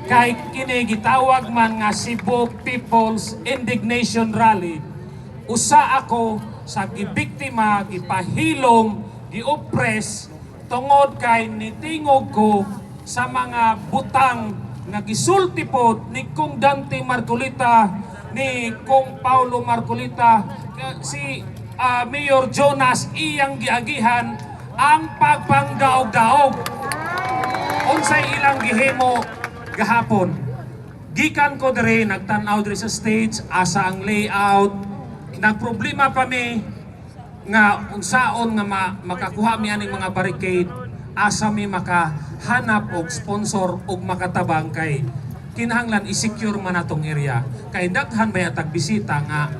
kay kini gitawag man nga Cebu People's Indignation Rally. Usa ako sa gibiktima, gipahilom, gioppress tungod kay nitingog ko sa mga butang nga gisulti pod ni Kong Dante Marcolita, ni Kong Paulo Marcolita, si Mayor Jonas iyang giagihan ang pagpangdaog-daog. Unsay ilang gihimo gahapon. Gikan ko dire, nagtan-aw dire sa stage, asa ang layout. Nagproblema pa mi nga unsaon nga makakuha mi aning mga barricade, asa mi makahanap og sponsor og makatabang kay kinahanglan i-secure man atong area. Kay daghan bayatag bisita nga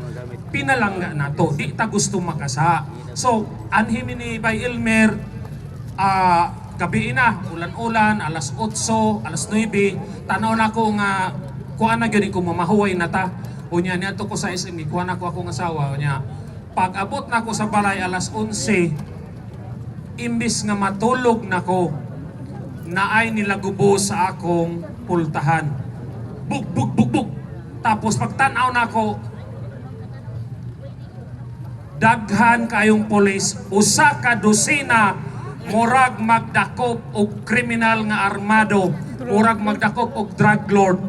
pinalangga nato, di ta gusto makasa. So, anhi ni by Elmer, gabi na, ulan-ulan, alas 8, alas 9, tanaw na ko nga, kuha na yun, kung mamahuway na ta. O niya, niya to ko sa SM, kuha na ko akong asawa. O niya, pag abot na ko sa balay, alas 11, imbis nga matulog na ko, naay nila gubo sa akong pultahan. Bug, bug, bug, bug. Tapos pagtanaw na ko, daghan kayong polis, usa ka dosina, murag magdakop og kriminal nga armado, murag magdakop og drug lord.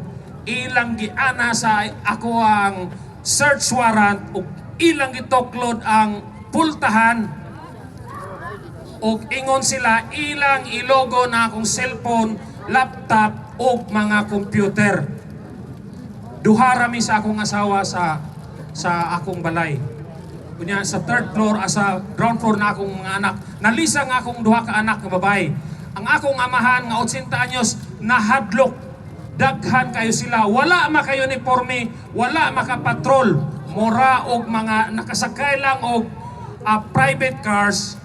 Ilang giana sa ako ang search warrant og ilang gitoklod ang pultahan. Og ingon sila ilang ilogo na akong cellphone, laptop og mga computer. Duha rami sa akong asawa sa akong balay. Kunya sa third floor, sa ground floor na akong mga anak. Nalisang akong duha ka anak nga babae. Ang akong amahan nga 80 anyos nahadlok. Daghan kayo sila. Wala makayo uniforme, wala makapatrol. Mora og mga nakasakay lang og private cars.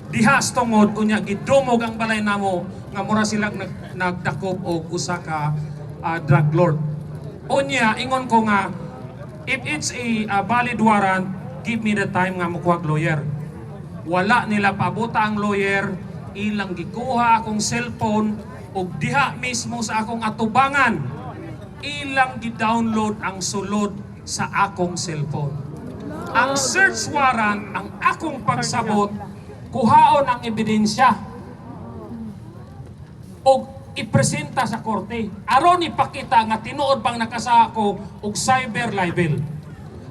Dihas tungod unya gidumog ang balay namo nga mura sila nagdakop og usa ka drug lord. Unya ingon ko nga if it's a valid warrant, give me the time nga makuha lawyer. Wala nila pabuta ang lawyer, ilang gikuha akong cellphone ug diha mismo sa akong atubangan, ilang gi-download ang sulod sa akong cellphone. Ang search warrant, ang akong pagsabot, kuhaon ang ebidensya ug ipresenta sa korte. Aron ipakita nga tinuod bang nakasa ako og cyber libel.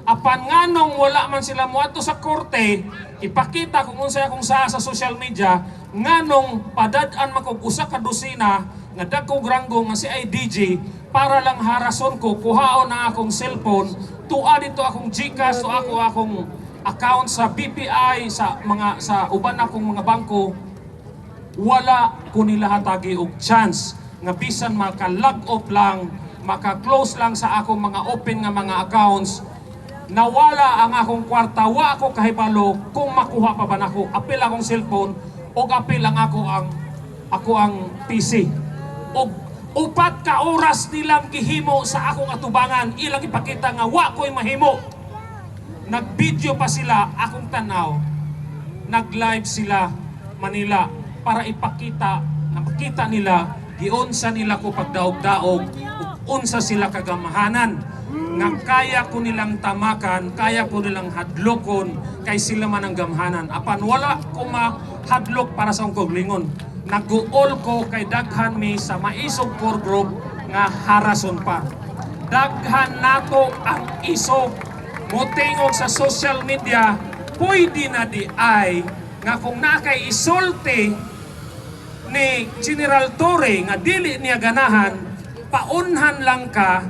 Apan nganong wala man sila muadto sa korte, ipakita kung unsay akong sa social media, nganong padad-an man kog usa ka dosina nga dagkog ranggo nga si IDG para lang harason ko, kuhaon ang akong cellphone, tuwa dito akong GCash, akong account sa BPI, sa uban akong mga bangko. Wala ko nila hatagi og chance nga bisan maka-log off lang, maka-close lang sa akong mga open nga mga accounts. Nawala ang akong kwarta, wa ako kahibalo kung makuha pa ba nako. Apil akong cellphone o apil lang ako ang PC. O upat ka oras nilang gihimo sa akong atubangan, ilang ipakita nga wa ko'y mahimo. Nag-video pa sila, akong tanaw. Nag-live sila Manila para ipakita, nakita nila giunsa nila ko pagdaog-daog, unsa sila kagamahanan. Nga kaya ko nilang tamakan, kaya ko nilang hadlokon, kay sila man ang gamhanan. Apan wala ko mahadlok para sa akong lingon. Nag-uol ko kay daghan mi sa maisog core group nga harason pa. Daghan nato ang isog. Motingog sa social media, pwede na di ay nga kung nakay isulti ni General Torre nga dili niya ganahan, paunhan lang ka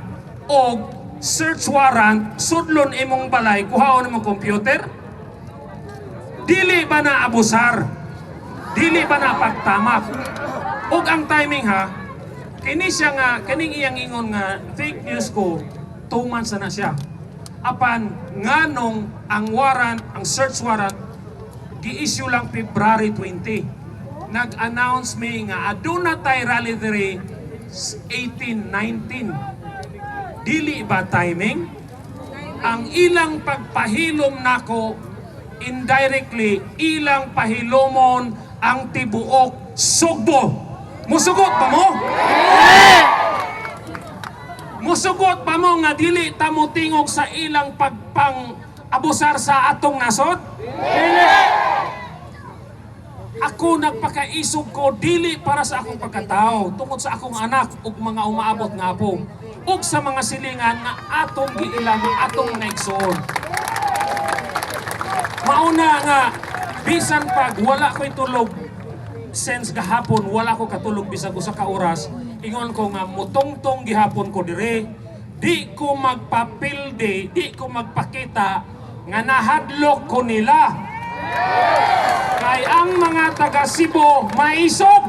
o search warrant, sudlon imong balay, kuhaon imong computer? Dili ba na abusar? Dili ba na pagtamak? Og ang timing ha, kini siya nga, kining iyang ingon nga fake news ko, 2 months na siya. Apan nganong ang warrant, ang search warrant, gi-issue lang February 20. Nag-announce me nga aduna tay rally diri 18, 19. Dili ba timing? Ang ilang pagpahilom nako indirectly, ilang pahilomon ang tibuok Sugbo. Musugot ba mo? Musugot pa mo nga dili ta mo tingog sa ilang pagpang-abusar sa atong nasod? Ako nagpakaisog ko dili para sa akong pagkatao, tungod sa akong anak ug mga umaabot nga apo, ug sa mga silingan nga atong giilang, atong naigsoon. Mauna nga, bisan pag wala ko'y tulog, since gahapon wala ko katulog bisag usa ka oras, ingon ko nga mutongtong gihapon ko dire, di ko magpapilde, di ko magpakita nga nahadlok ko nila. Kay ang mga taga Cebu maisog.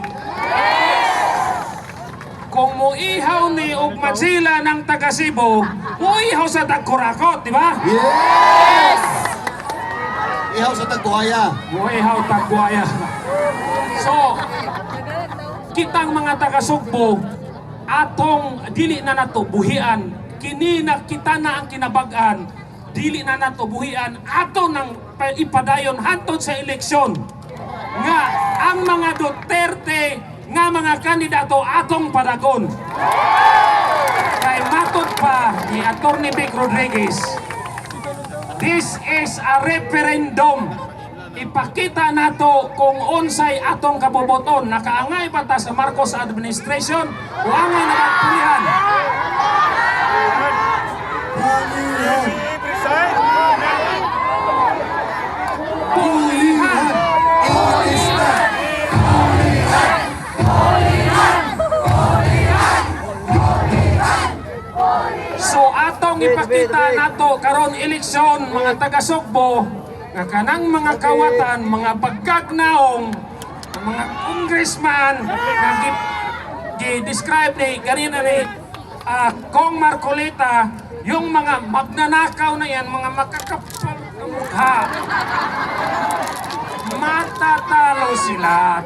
Kung muihaw ni og Madzila ng taga Cebu, muihaw sa Tagkurakot, di ba? Yes! Ihaw sa Tagbuhaya. Muihaw Tagbuaya. So, kitang mga taga Sugbo, atong dili na nato buhian, kini na kita na ang kinabag-an, dili na nato buhian, ato nang ipadayon hantod sa eleksyon. Nga, ang mga Duterte, nga mga kandidato atong padagon. Kay matod pa ni Atty. Vic Rodriguez, this is a referendum. Ipakita nato kung unsay atong kaboboton. Nakaangay pa ta sa Marcos administration o angay na magpulihan. Pulihan. So atong ipakita nato karon eleksyon mga taga Sugbo nga kanang mga kawatan, mga pagkagnaong, mga congressman nga gi-describe ni ganina ni Kong Marcolita, yung mga magnanakaw na yan, mga makakapal na mukha. Matatalo sila.